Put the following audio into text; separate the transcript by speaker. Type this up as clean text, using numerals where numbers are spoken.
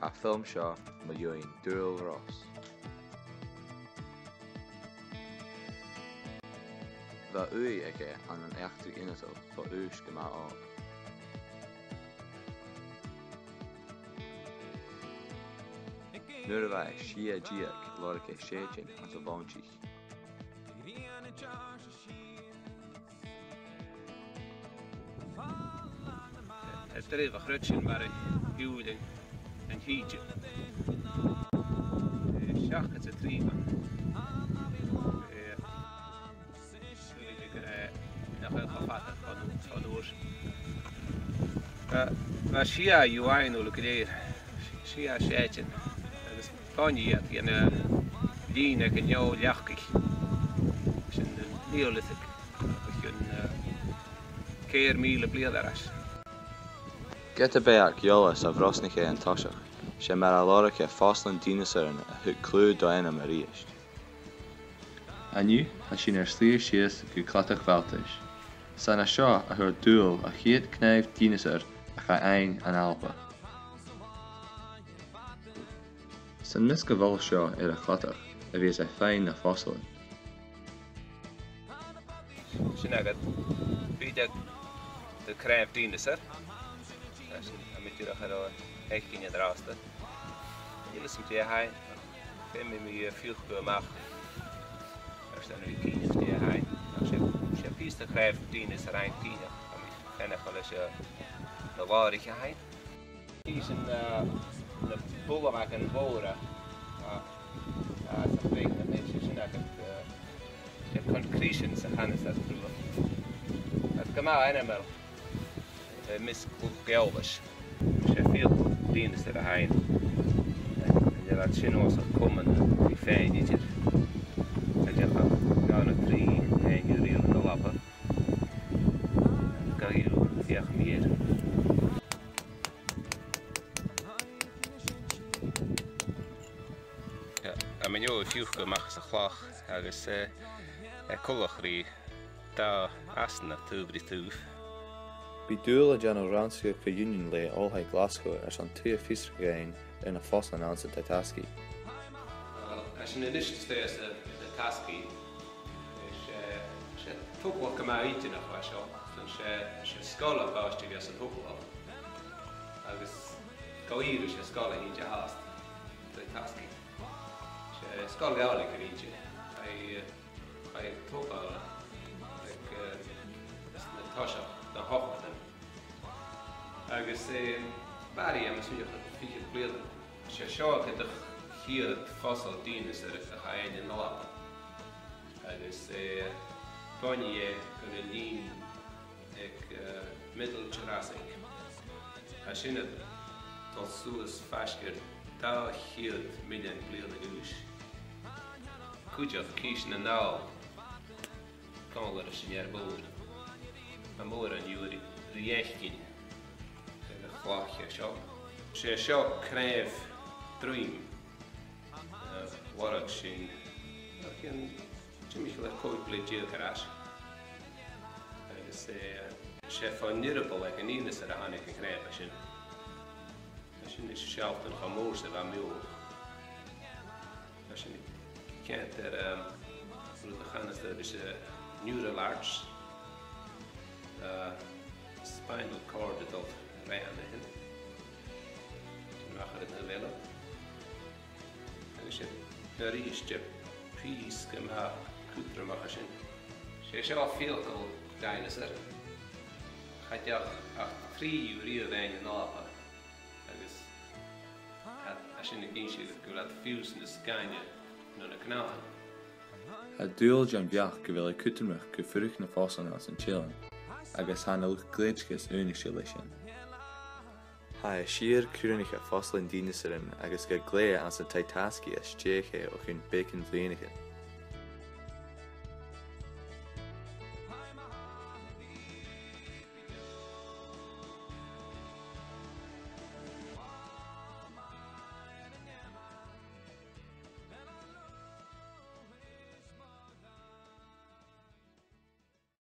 Speaker 1: a film seo mo dúin Dúil Ross. Bha ui ige an eachtú inató fa ús go maith á. Nuair a bheith siad díach lára é séitin an sa bhaintí.
Speaker 2: Dréh a chruitsin mar hiúling an híide. Seachas a tríban. Nach chafata fan úr. Mar sia juainú le léir, sia séitin. Agus fáinníad gana lína go neo leachcaich. Sin neolithic. Céir míle bliad aras.
Speaker 1: Get a beag jolas a bhrosnacha an toiseach, sé mar a láracha fáslan dínasaran a thug clú doanna mar ríist.
Speaker 3: Aniu a sin slír sios go clatach bháltais. Sanna seo a thur dúil a chiad cnéimh dínasar a cha ein an alpa. San mis go bhol seo ar a clatach a bhís é féin na fósilin.
Speaker 2: Sin agad bíide de cnéimh dínasar. Amitiach ar éicíine drásta. Ilas am tí hain, féimi mi fiúch go amach ar san cíine tí hain. sé písta cnéimh dínas ar ein cíine a mi fennach lei sé na bháirich a hain. Tí sin na búlamach an bóra sa féic na méid sin agad sé concretion sa chanas ar trúla. At go má einamel mis geolbas. Sé fiad dínas ar a hain. An ar sin os a cuman i féin idir. A decha gána trí féin i ríal na lapa. Gaíú fiach míir. A man jo fiúch go machchas a chlách agus colach rí dá asna túbri túf.
Speaker 1: Bhí dúil a deanna ransca go Union le Olhaid Glasgow ar san tú fiosra gain ar na fóslan an sa Taitaski.
Speaker 2: Sin inis stéas a tasci sé túpla go má íte nach bha seo, sé scola báiste gas an túpla. Agus goíru sé scola íte háast de tasci. Sé scola gála go íte. Ai túpla na táiseach na hochtan. Agus bari am suúach fiche bliad. Sé seo go chiad fossil dínas ar a chain in lapa. Agus fáinní go na lín ag Middle Jurassic. A sinna tá suas feisceir dá chiad million bliad a gúis. Cúideach cís na ná cálar a sin ar bór. A mór an dúri riechcin na chláche seo. Sé seo cnéimh drúim warach sin Jimmy le cóid bli díal carás. Agus sé fá nirabal ag an ínas ar a hanig an cnéimh a sin. A sin is sealt an chamór sa bha miúl. A sin ceint ar rúd a chanas is neural arch. Spinal cord adult ran the hin. Machar na vela. Agus sé ríiste pís go má cúpra machar sin. Sé seo fialcail dinosaur. Chaideach ach tríú río bhéin an ápa. Agus a sin na gínsíad go leat fiús na scaine nó na cnáhan.
Speaker 3: A dúil John beach go bhfuil cútamach go fuireach na fóslan as an Chilean. Agus hána gléidchas únig sé lei sin.
Speaker 1: Tá siar cúranicha fóslan dínasaran agus go gléir an sa Taitaski as téché ó chun bécin bblianacha.